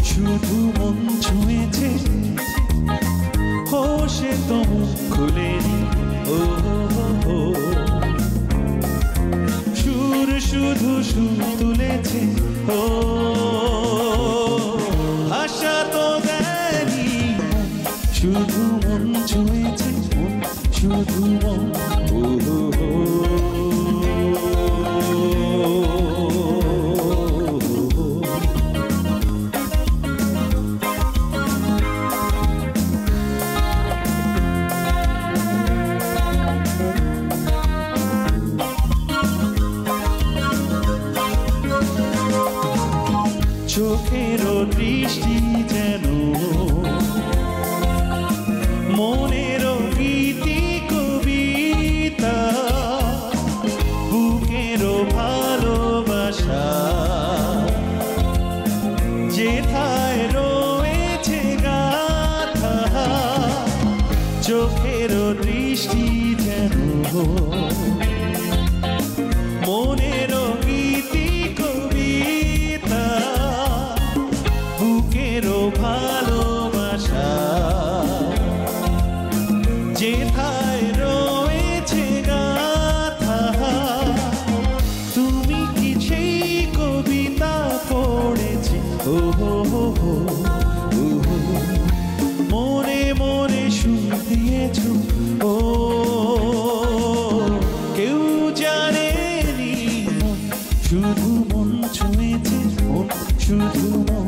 শুধু মন ছুঁয়েছে সে তো মুখ খুলেনি সুর শুধু সুর তুলেছে ভাষা তো দেয়নি শুধু মন ছুঁয়েছে শুধু মন চোখেরও দৃষ্টি যেন মনেরও গীতি কবিতা বুকেরও ভালোবাসা যেথায় রয়েছে গাথা চোখেরও দৃষ্টি যেন মনেরও গীতি কবিতা বুকেরও ভালোবাসা যেথায় রয়েছে গাথা তুমি কি সেই কবিতা পড়েছি মনে মনে সুর দিয়েছ কেউ জানেনি শুধু মন ছুঁয়েছে শুধু মন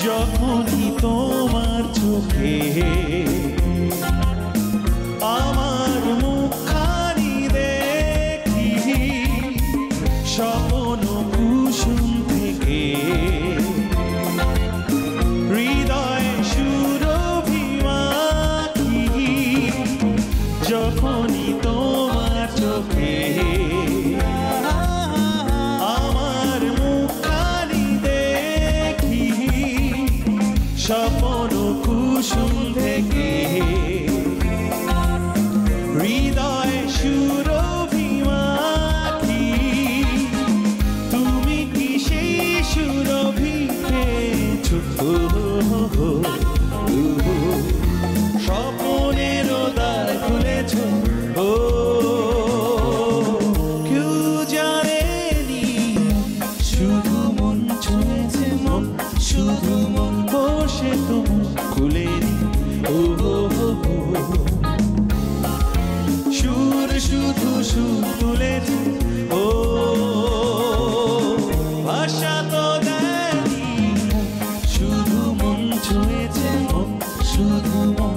যখনই তোমার চোখে আমার মুখখানি দেখি স্বপ্ন কুসুম থেকে হৃদয় সুরভিমাখি যখনই তোমার চোখে আমার মুখখানি দেখি স্বপ্ন কুসুম থেকে হৃদয় সুরভিমাখি তুমি কি সেই সুরভি পেয়েছো স্বপ্নেরও দ্বার খুলেছ কেউ জানেনি শুধু মন ছুঁয়েছে মন শুধু মন বসে তো খুলেনি সুর শুধু সুর তুলেছে ভাষা তো দেয়নি শুধু মন ছুঁয়েছে শুধু মন